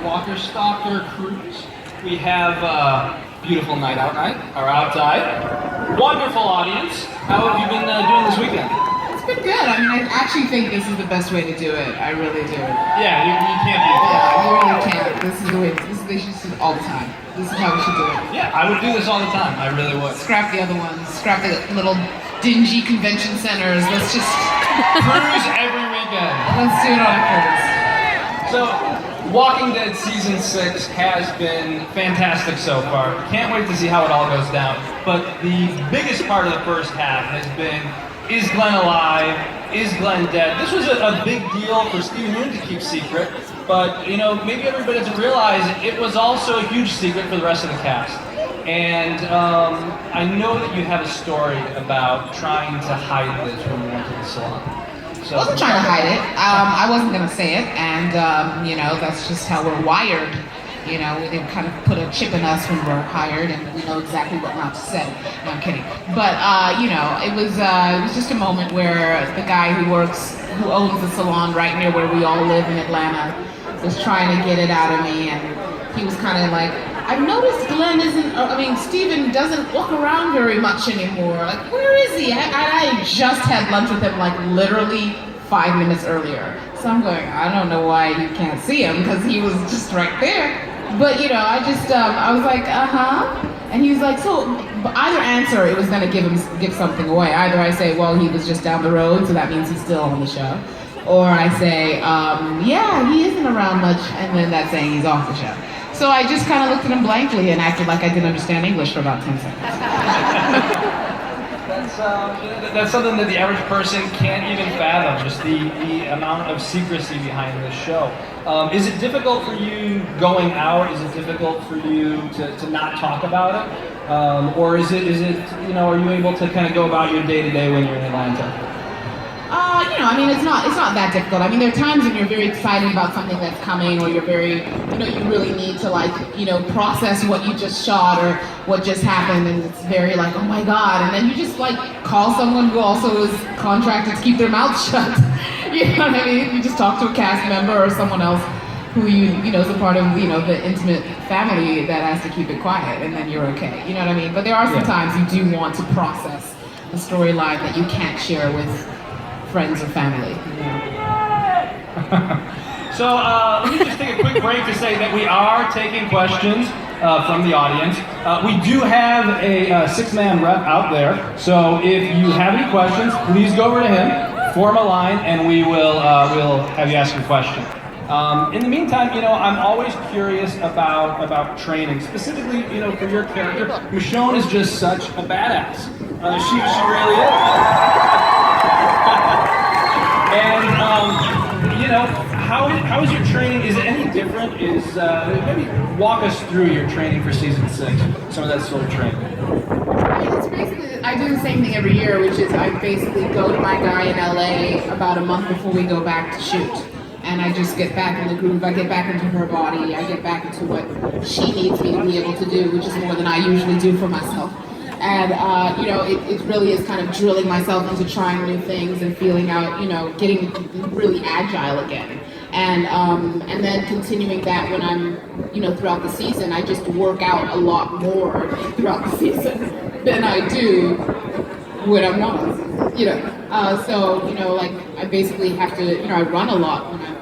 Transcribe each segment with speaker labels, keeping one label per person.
Speaker 1: Walker Stalker cruise. We have beautiful night out night, or outside. Wonderful audience. How have you been doing this weekend?
Speaker 2: It's been good. I mean, I actually think this is the best way to do it. I really do.
Speaker 1: Yeah, you can't be.
Speaker 2: Yeah, you really can't. This is the way. They should do it all the time. This is how we should do it.
Speaker 1: Yeah, I would do this all the time. I really would.
Speaker 2: Scrap the other ones. Scrap the little dingy convention centers. Let's just
Speaker 1: cruise every weekend.
Speaker 2: Let's do it on a cruise.
Speaker 1: So, Walking Dead Season 6 has been fantastic so far. Can't wait to see how it all goes down. But the biggest part of the first half has been, is Glenn alive? Is Glenn dead? This was a big deal for Stephen Yeun to keep secret, but you know, maybe everybody doesn't realize it was also a huge secret for the rest of the cast. And I know that you have a story about trying to hide this when you went to the salon. So,
Speaker 2: I wasn't trying to hide it. I wasn't going to say it, and you know, that's just how we're wired. You know, they kind of put a chip in us when we're hired, and we know exactly what not to say. No, I'm kidding. But you know, it was just a moment where the guy who owns the salon right near where we all live in Atlanta, was trying to get it out of me, and he was kind of like, I've noticed Steven doesn't walk around very much anymore. Like, where is he? I just had lunch with him like literally 5 minutes earlier. So I'm going, I don't know why you can't see him, because he was just right there. But you know, I was like, and he was like, so either answer, it was gonna give something away. Either I say, well, he was just down the road, so that means he's still on the show. Or I say, yeah, he isn't around much, and then that's saying he's off the show. So I just kind of looked at him blankly and acted like I didn't understand English for about 10 seconds.
Speaker 1: That's something that the average person can't even fathom, just the amount of secrecy behind this show. Is it difficult for you going out? Is it difficult for you to not talk about it? Or is it, you know, are you able to kind of go about your day-to-day when you're in Atlanta?
Speaker 2: You know, I mean, it's not that difficult. I mean, there are times when you're very excited about something that's coming, or you're very, you know, you really need to like, you know, process what you just shot or what just happened, and it's very like, oh my God, and then you just like call someone who also is contracted to keep their mouth shut. You know what I mean? You just talk to a cast member or someone else who you know is a part of, you know, the intimate family that has to keep it quiet, and then you're okay. You know what I mean? But there are some times you do want to process the storyline that you can't share with friends or family.
Speaker 1: So let me just take a quick break to say that we are taking questions from the audience. We do have a six-man rep out there, so if you have any questions, please go over to him, form a line, and we'll have you ask your question. In the meantime, you know, I'm always curious about training, specifically, you know, for your character. Michonne is just such a badass. She really is. And, you know, how is your training? Is it any different? Maybe walk us through your training for season 6, some of that sort of training.
Speaker 2: It's basically, I do the same thing every year, which is I basically go to my guy in LA about a month before we go back to shoot. And I just get back in the groove, I get back into her body, I get back into what she needs me to be able to do, which is more than I usually do for myself. And, you know, it really is kind of drilling myself into trying new things and feeling out, you know, getting really agile again. And then continuing that when I'm, you know, throughout the season, I just work out a lot more throughout the season than I do when I'm not, you know. So, you know, like, I basically have to, you know, I run a lot when I'm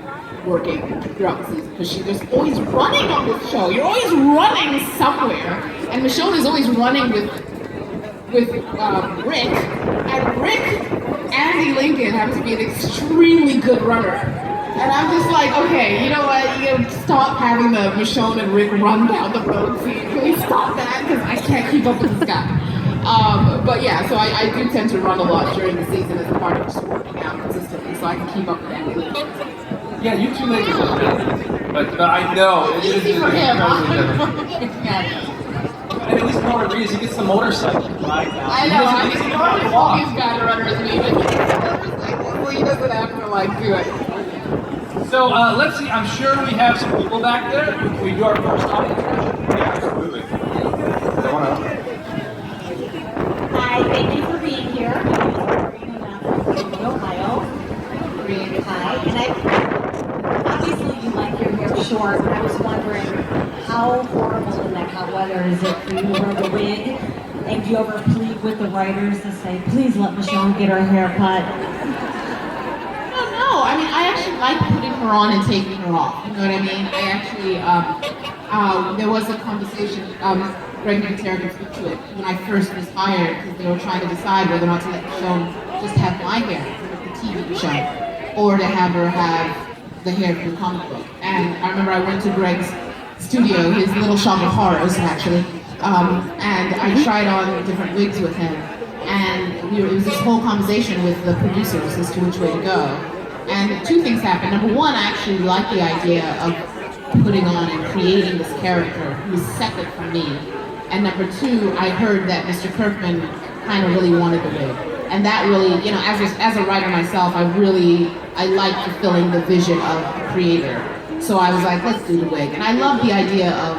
Speaker 2: working throughout the season, because she's just always running on this show. You're always running somewhere. And Michonne is always running with Rick, and Rick, Andy Lincoln happens to be an extremely good runner. And I'm just like, okay, you know what, you gotta stop having the Michonne and Rick run down the road scene. Can we stop that? Because I can't keep up with this guy. But yeah, so I do tend to run a lot during the season as a part of just working out consistently, so I can keep up with Andy Lincoln.
Speaker 1: Yeah, you two ladies are good. But I know, it is
Speaker 2: easy for him.
Speaker 1: Yeah. And at least Nora Reeves, he gets the motorcycle. Right now.
Speaker 2: I know, I mean, Nora's always got a runner as me, but he gets the motorcycle, so he doesn't have to, like, do it.
Speaker 1: So, let's see, I'm sure we have some people back there. Can we do our first audience question?
Speaker 3: Yeah, absolutely.
Speaker 4: Hi, thank you for being here. I'm from Ohio. Hi, and obviously you like your hair short, and I was wondering how horrible in that hot weather is it for you to wear the wig? And do you ever plead with the writers to say, please let Michonne get her hair cut?
Speaker 2: No, I mean, I actually like putting her on and taking her off. You know what I mean? I actually, there was a conversation, Greg Nicotero can speak to it, when I first was hired, because they were trying to decide whether or not to let Michonne just have my hair, the TV show, or to have her have the hair from the comic book. And I remember I went to Greg's studio, his little shop of horrors, actually, and I tried on different wigs with him. And it was this whole conversation with the producers as to which way to go. And two things happened. Number one, I actually liked the idea of putting on and creating this character who was separate from me. And number two, I heard that Mr. Kirkman kind of really wanted the wig. And that really, you know, as a writer myself, I like fulfilling the vision of the creator. So I was like, let's do the wig. And I love the idea of,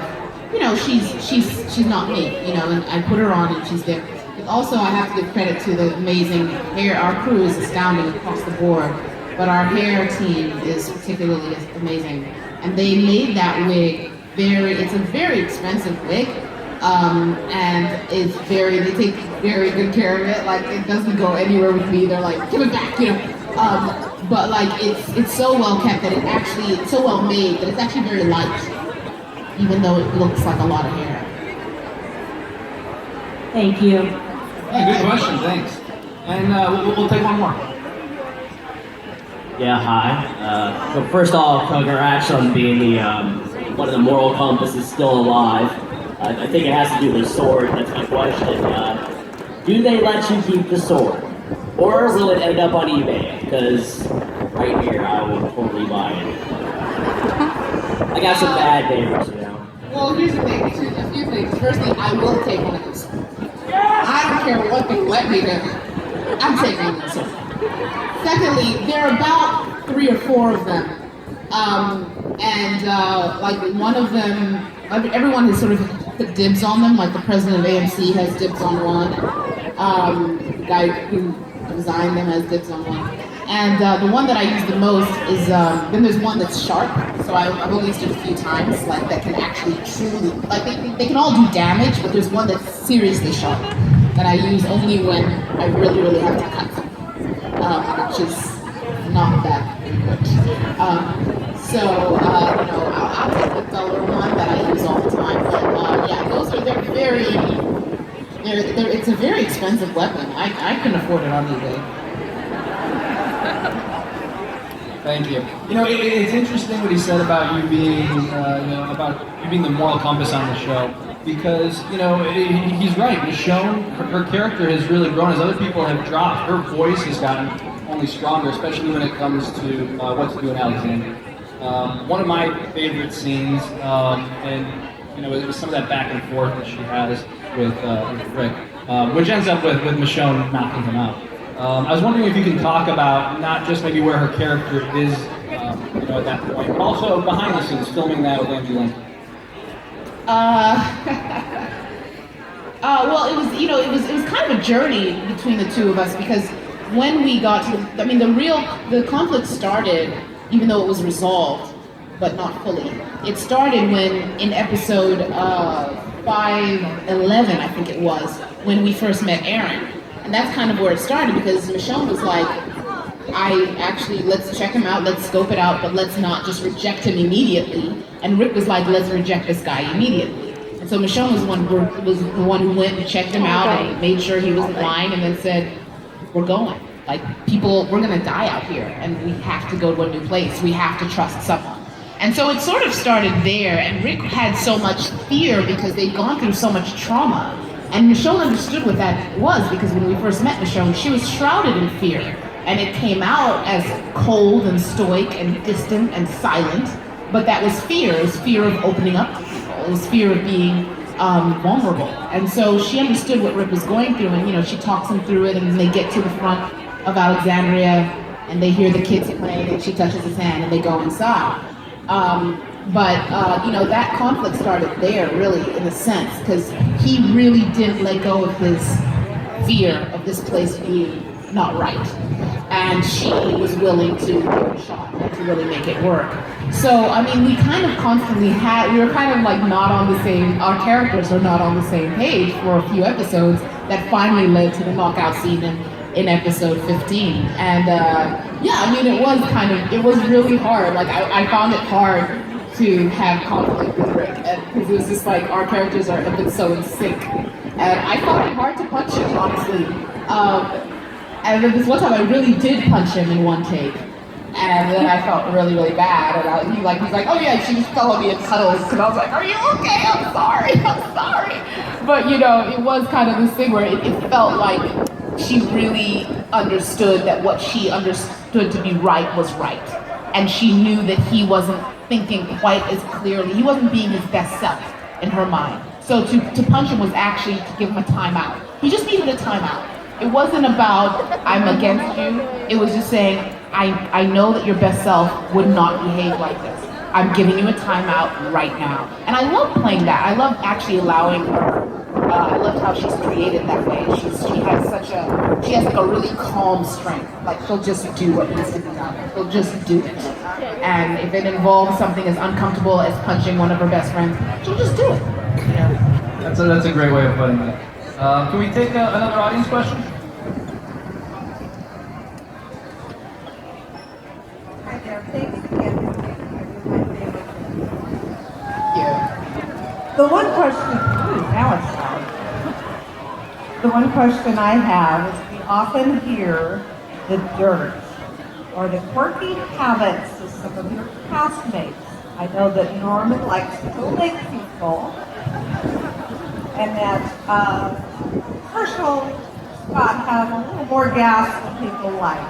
Speaker 2: you know, she's not me, you know, and I put her on and she's there. But also, I have to give credit to the amazing hair. Our crew is astounding across the board, but our hair team is particularly amazing. And they made that wig it's a very expensive wig, and they take very good care of it. Like, it doesn't go anywhere with me. They're like, give it back, you know. But like, it's so well kept that it's so well made that it's actually very light, even though it looks like a lot of hair.
Speaker 4: Thank you.
Speaker 1: Yeah, good question, thanks. And we'll take one more.
Speaker 3: Yeah, hi. So first off, congrats on being the one of the moral compasses still alive. I think it has to do with the sword. That's my question. Do they let you keep the sword, or will it end up on eBay? Because right here, I will totally buy it. I got some bad neighbors, you know.
Speaker 2: Well, here's the thing. A few things. Firstly, I will take one of these. I don't care what they let me do. I'm taking one of these. Secondly, there are about 3 or 4 of them. Like one of them, everyone has sort of dibs on them, like the president of AMC has dibs on one. The guy who designed them has dibs on one. And the one that I use the most is, then there's one that's sharp, so I've only used it a few times, like that can actually truly, like they can all do damage, but there's one that's seriously sharp that I use only when I really, really have to cut them, which is not that good. You know, I'll take the duller one that I use all the time, but yeah, it's a very expensive weapon. I couldn't afford it on eBay.
Speaker 1: Thank you. You know, it's interesting what he said about you being, about you being the moral compass on the show, because, you know, he's right. Michonne, her character has really grown as other people have dropped. Her voice has gotten only stronger, especially when it comes to what to do in Alexandria. One of my favorite scenes, and you know, it was some of that back and forth that she has with Rick, which ends up with Michonne knocking him out. I was wondering if you can talk about not just maybe where her character is, you know, at that point, but also behind the scenes, filming that with Andrew Lincoln.
Speaker 2: Well, it was kind of a journey between the two of us, because when we got to, I mean, the conflict started, even though it was resolved, but not fully. It started when, in episode 511, I think it was, when we first met Aaron. And that's kind of where it started, because Michonne was like, let's check him out, let's scope it out, but let's not just reject him immediately. And Rick was like, let's reject this guy immediately. And so Michonne was the one who went and checked him out and made sure he wasn't lying, and then said, we're going. Like, we're gonna die out here, and we have to go to a new place. We have to trust someone. And so it sort of started there, and Rick had so much fear because they'd gone through so much trauma. And Michonne understood what that was, because when we first met Michonne, she was shrouded in fear. And it came out as cold and stoic and distant and silent, but that was fear. It was fear of opening up to people. It was fear of being vulnerable. And so she understood what Rick was going through, and, you know, she talks him through it, and they get to the front of Alexandria, and they hear the kids playing, and she touches his hand, and they go inside. You know, that conflict started there, really, in a sense, because he really didn't let go of his fear of this place being not right. and she was willing to give it a shot and to really make it work. So, I mean, we kind of constantly we were kind of like not on the same, our characters are not on the same page for a few episodes that finally led to the knockout scene in episode 15. And yeah, I mean, it was really hard. Like, I found it hard to have conflict with Rick, because it was just like, our characters have been so in sync. And I found it hard to punch him, honestly. And then this one time I really did punch him in one take. And then I felt really, really bad. And he's like, oh yeah, she just fell on me and cuddles. And I was like, are you okay? I'm sorry. But you know, it was kind of this thing where it felt like she really understood that what she understood to be right was right. And she knew that he wasn't thinking quite as clearly. He wasn't being his best self in her mind. So to punch him was actually to give him a timeout. He just needed a timeout. It wasn't about, I'm against you. It was just saying, I know that your best self would not behave like this. I'm giving you a timeout right now. And I love playing that. I love actually allowing her. I love how she's created that way. She has like a really calm strength. Like, she'll just do what needs to be done. She'll just do it. And if it involves something as uncomfortable as punching one of her best friends, she'll just do it. Yeah.
Speaker 1: That's a great way of putting it. Can we take another audience question?
Speaker 5: Hi there. Thanks again for making my favorite.
Speaker 2: Yeah.
Speaker 5: The one question, now it's time. The one question I have is we often hear the dirt or the quirky habits of some of your castmates. I know that Norman likes to lick people, and that Herschel Scott has a little more gas than people like.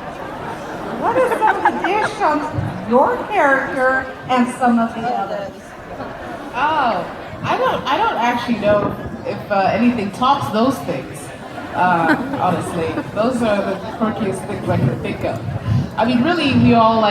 Speaker 5: What is some of the dish on your character and some of the others?
Speaker 2: Oh, I don't actually know if anything tops those things. Honestly, those are the quirkiest things I can think of. I mean, really, we all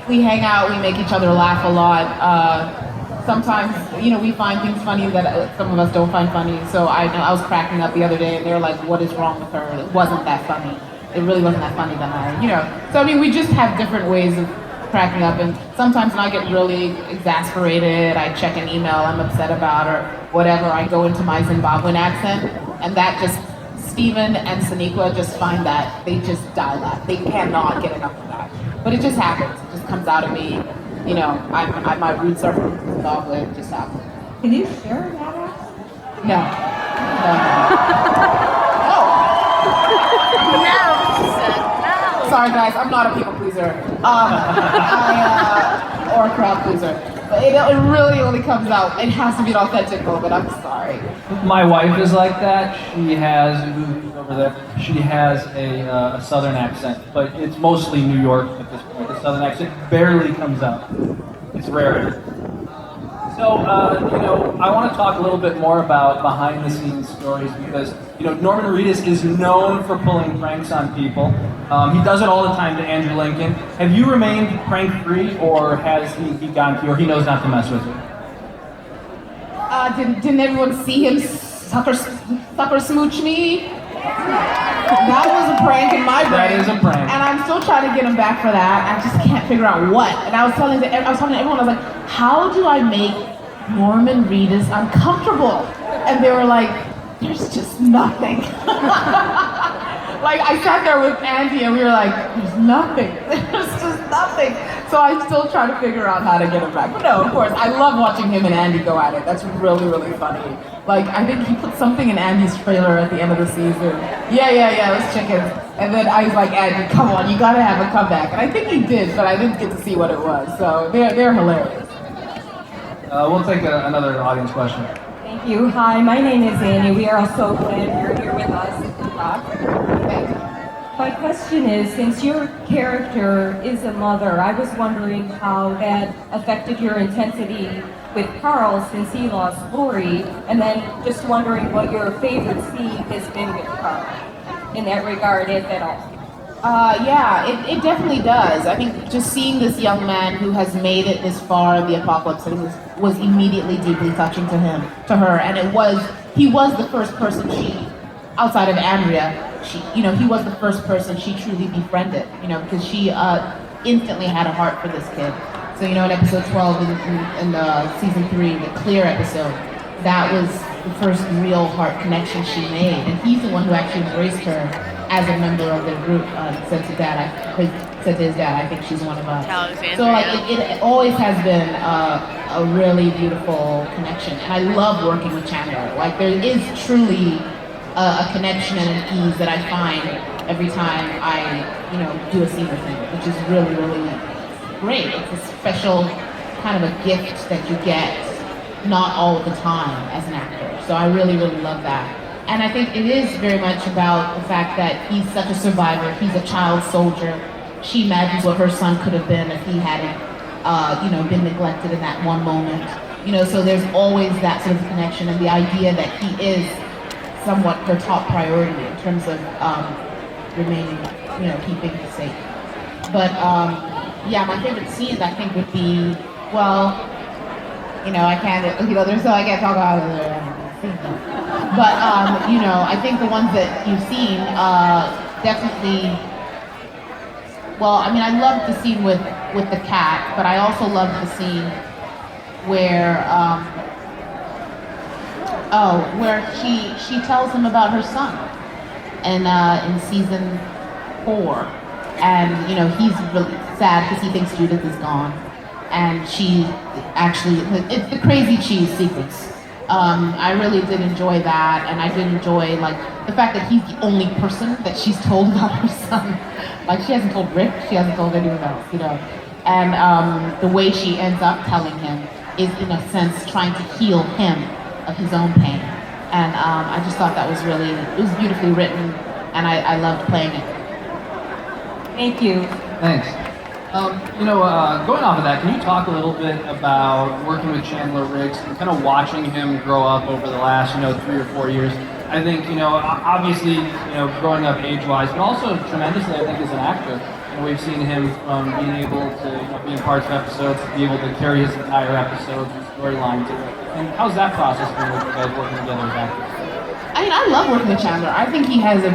Speaker 2: we hang out, we make each other laugh a lot. Sometimes, you know, we find things funny that some of us don't find funny. So I know I was cracking up the other day, and they were like, "What is wrong with her? It wasn't that funny. It really wasn't that funny, Danai." You know. So I mean, we just have different ways of cracking up, and sometimes when I get really exasperated, I check an email I'm upset about or whatever. I go into my Zimbabwean accent, and that just Steven and Saniqua just find that they just die laugh. They cannot get enough of that. But it just happens. It just comes out of me. You know, my roots are from Zimbabwe. It just happens.
Speaker 5: Can you share that accent?
Speaker 2: No.
Speaker 6: No, she said no.
Speaker 2: Sorry, guys. I'm not a people pleaser. Or a crowd pleaser. But it really only comes out. It has to be an authentic moment. I'm sorry.
Speaker 1: My wife is like that. She has, who's over there, she has a southern accent, but it's mostly New York at this point. The southern accent barely comes out. It's rare. So, you know, I want to talk a little bit more about behind-the-scenes stories because, you know, Norman Reedus is known for pulling pranks on people. He does it all the time to Andrew Lincoln. Have you remained prank-free, or has he gone to you, or he knows not to mess with you?
Speaker 2: Didn't everyone see him sucker smooch me? That was a prank in my brain.
Speaker 1: That is a prank.
Speaker 2: And I'm still trying to get him back for that. I just can't figure out what. And I was telling everyone, I was like, how do I make Norman Reedus uncomfortable? And they were like, there's just nothing. Like, I sat there with Andy and we were like, there's nothing. There's just nothing. So I'm still trying to figure out how to get him back. But no, of course, I love watching him and Andy go at it. That's really, really funny. Like, I think he put something in Andy's trailer at the end of the season. Yeah, those chickens. And then I was like, Andy, come on, you gotta have a comeback. And I think he did, but I didn't get to see what it was. So they're hilarious.
Speaker 1: We'll take another audience question.
Speaker 4: Thank you. Hi, my name is Annie. We are so glad you're here with us to talk.
Speaker 2: Thank you.
Speaker 4: My question is, since your character is a mother, I was wondering how that affected your intensity with Carl since he lost Lori, and then just wondering what your favorite scene has been with Carl in that regard, if at all.
Speaker 2: Yeah, it definitely does. I think just seeing this young man who has made it this far in the apocalypse, I think was immediately deeply touching to her, and he was the first person outside of Andrea, he was the first person she truly befriended, because she instantly had a heart for this kid. So, in episode 12 in season 3, the Clear episode, that was the first real heart connection she made. And he's the one who actually embraced her as a member of their group, said to his dad, I think she's one of us.
Speaker 6: Alexandria.
Speaker 2: So, it always has been a really beautiful connection. And I love working with Chandler. Like, there is truly a connection and an ease that I find every time I, do a scene with him, which is really, really great. It's a special kind of a gift that you get not all the time as an actor. So I really, really love that. And I think it is very much about the fact that he's such a survivor. He's a child soldier. She imagines what her son could have been if he hadn't, been neglected in that one moment. So there's always that sort of connection and the idea that he is somewhat her top priority in terms of remaining, keeping her safe. But my favorite scenes I think would be, I can't, I can't talk about it. But I think the ones that you've seen, definitely. I love the scene with the cat, but I also love the scene where she tells him about her son, and in season 4, and he's really sad because he thinks Judith is gone, and she actually, it's the crazy cheese sequence. I really did enjoy that, and I did enjoy the fact that he's the only person that she's told about her son. She hasn't told Rick, she hasn't told anyone else, and the way she ends up telling him is in a sense trying to heal him of his own pain. And I just thought that was it was beautifully written, and I loved playing it.
Speaker 4: Thank you.
Speaker 1: Thanks. Going off of that, can you talk a little bit about working with Chandler Riggs and kind of watching him grow up over the last, 3 or 4 years? I think, obviously, growing up age-wise, but also tremendously, I think, as an actor. We've seen him from being able to be in parts of episodes, to be able to carry his entire episodes and storyline to it. And how's that process been with you guys working together as actors?
Speaker 2: I love working with Chandler. I think he has a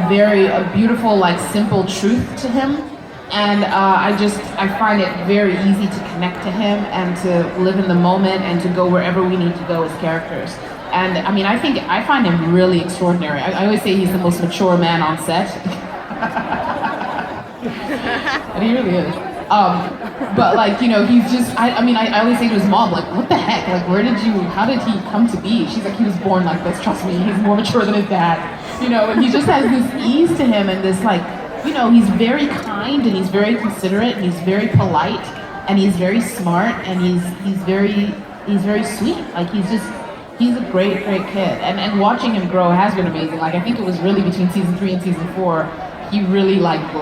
Speaker 2: beautiful, simple truth to him. And I find it very easy to connect to him and to live in the moment and to go wherever we need to go as characters. And I find him really extraordinary. I always say he's the most mature man on set. And he really is. But he's just, I always say to his mom, what the heck? How did he come to be? She's like, he was born like this, trust me, he's more mature than his dad. And he just has this ease to him and this he's very kind and he's very considerate and he's very polite and he's very smart and he's very sweet. He's a great kid. And watching him grow has been amazing. I think it was really between season 3 and season 4, he really leapt,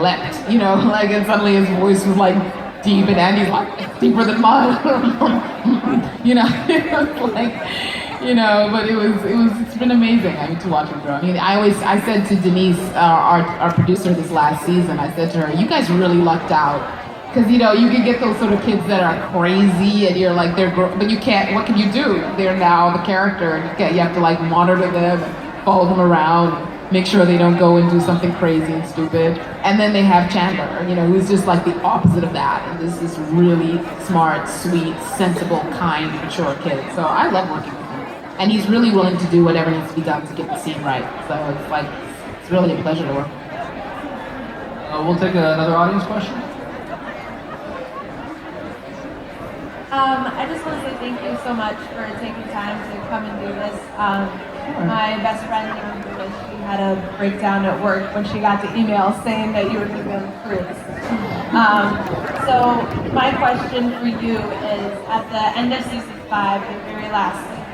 Speaker 2: and suddenly his voice was deep and Andy's deeper than mine. But it's been amazing, to watch him grow. I said to Denise, our producer this last season, I said to her, you guys really lucked out. Because, you can get those sort of kids that are crazy and you're but you can't, what can you do? They're now the character and you have to monitor them and follow them around. Make sure they don't go and do something crazy and stupid. And then they have Chandler, who's just the opposite of that. And this really smart, sweet, sensible, kind, mature kid. So I love working with him. And he's really willing to do whatever needs to be done to get the scene right. So it's really a pleasure to work with.
Speaker 1: We'll take another audience question.
Speaker 7: I just want to say thank you so much for taking time to come and do this. My best friend, she had a breakdown at work when she got the email saying that you were going to be on the cruise. So my question for you is, at the end of season 5, the very last scene,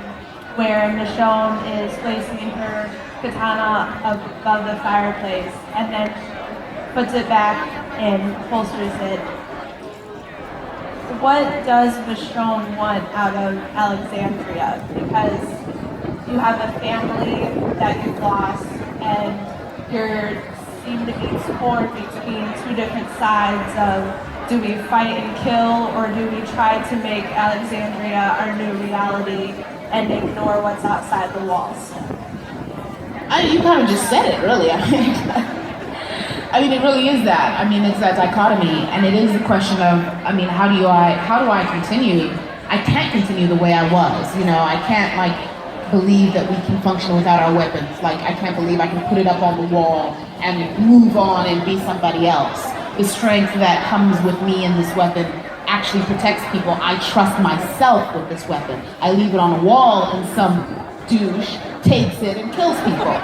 Speaker 7: where Michonne is placing her katana above the fireplace and then puts it back and holsters it, what does Michonne want out of Alexandria? Because you have a family that you've lost, and you seem to be torn between two different sides of, do we fight and kill, or do we try to make Alexandria our new reality and ignore what's outside the walls?
Speaker 2: You kind of just said it, really. I think I mean, it really is that. I mean, it's that dichotomy, and it is the question of, I mean, how do I continue? I can't continue the way I was, you know, I can't like believe that we can function without our weapons. Like, I can't believe I can put it up on the wall and move on and be somebody else. The strength that comes with me and this weapon actually protects people. I trust myself with this weapon. I leave it on a wall and some douche takes it and kills people.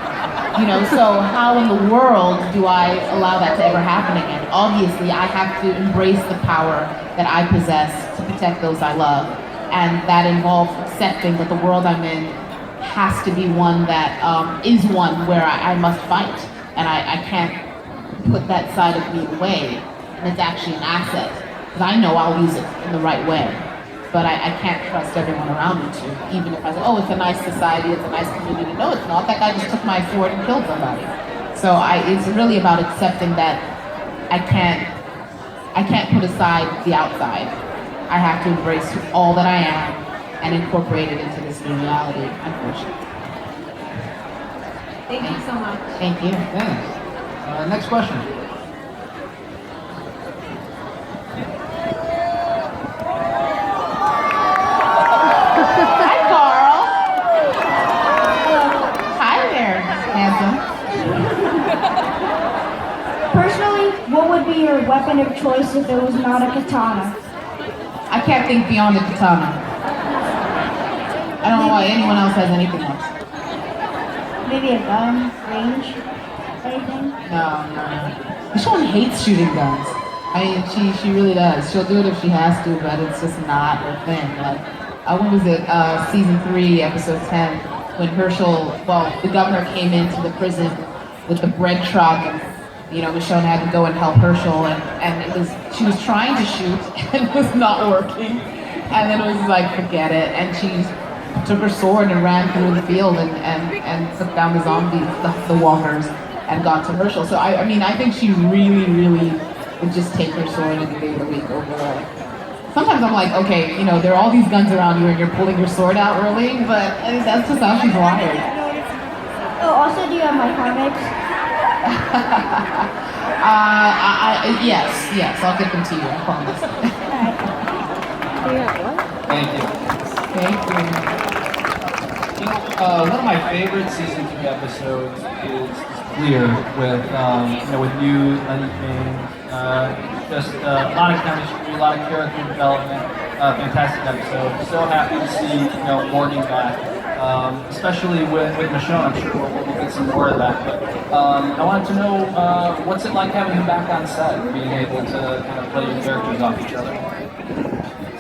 Speaker 2: You know, so how in the world do I allow that to ever happen again? Obviously, I have to embrace the power that I possess to protect those I love. And that involves accepting that the world I'm in has to be one that is one where I must fight. And I can't put that side of me away. And it's actually an asset, because I know I'll use it in the right way. But I can't trust everyone around me to, even if I say, oh, it's a nice society, it's a nice community. No, it's not. That guy just took my sword and killed somebody. So it's really about accepting that I can't put aside the outside. I have to embrace all that I am and incorporate it into this new reality, unfortunately.
Speaker 7: Thank you so much.
Speaker 2: Thank you.
Speaker 1: Thanks. Next question.
Speaker 2: Hi, Carl. Hi there, handsome.
Speaker 8: Personally, what would be your weapon of choice if it was not a katana?
Speaker 2: I can't think beyond the katana. I don't know why anyone else has anything else.
Speaker 8: Maybe a gun, range, anything?
Speaker 2: No. Michonne hates shooting guns. I mean, she really does. She'll do it if she has to, but it's just not her thing. Like, when was it? Season 3, episode 10, when the governor came into the prison with the bread truck, and you know, Michonne had to go and help Herschel, and she was trying to shoot and it was not working, and then it was like, forget it, and she took her sword and ran through the field and took down the zombies, the walkers, and got to Herschel. So I mean, I think she really would just take her sword any day of the week over. Sometimes I'm like, okay, you know, there are all these guns around you and you're pulling your sword out early, but I mean, that's just how she's wired.
Speaker 8: Oh, also, do you have my comics?
Speaker 2: Yes, I'll get them to you, I promise.
Speaker 1: Thank you.
Speaker 2: Thank you.
Speaker 1: You know, one of my favorite season 3 episodes is Clear with you, Lenny King. Just a lot of chemistry, a lot of character development. Fantastic episode. So happy to see Morgan back, especially with Michonne. I'm sure we'll get some more of that. But I wanted to know what's it like having him back on set, being able to kind of play your characters off each other.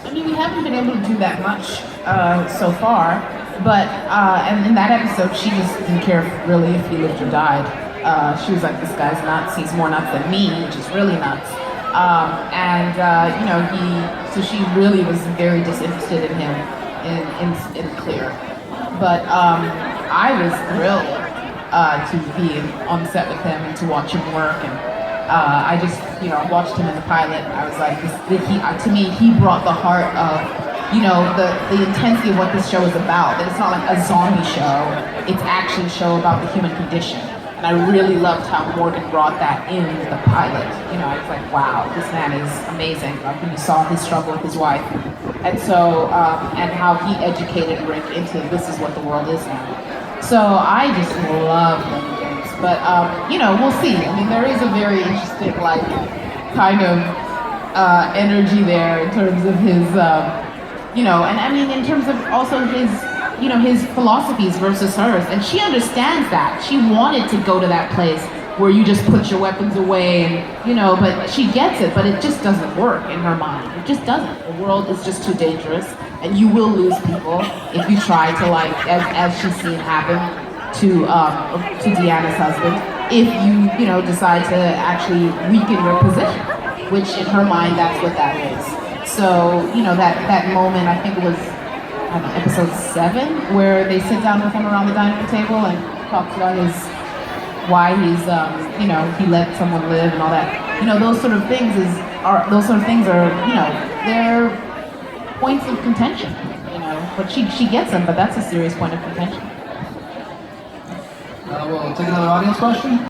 Speaker 2: I mean, we haven't been able to do that much so far, but and in that episode, she just didn't care really if he lived or died. She was like, this guy's nuts, he's more nuts than me, which is really nuts. So she really was very disinterested in him in Clear. But I was thrilled to be on set with him and to watch him work, and I just watched him in the pilot. I was like, to me, he brought the heart of the intensity of what this show is about. That it's not like a zombie show; it's actually a show about the human condition. And I really loved how Morgan brought that in the pilot. I was like, wow, this man is amazing. Like when you saw his struggle with his wife, and so and how he educated Rick into this is what the world is now. So I just love Lenny James. But we'll see. I mean, there is a very interesting kind of energy there in terms of his and I mean in terms of also his philosophies versus hers, and she understands that. She wanted to go to that place where you just put your weapons away and but she gets it, but it just doesn't work in her mind. It just doesn't. The world is just too dangerous, and you will lose people if you try to as she's seen happen to Deanna's husband, if you decide to actually weaken your position, which in her mind that's what that is. So that moment, I think it was episode 7, where they sit down with him around the dining room table and talks about why he's he let someone live and all that. Those sort of things are they're points of contention. But she gets them, but that's a serious point of contention.
Speaker 1: We'll take another audience question.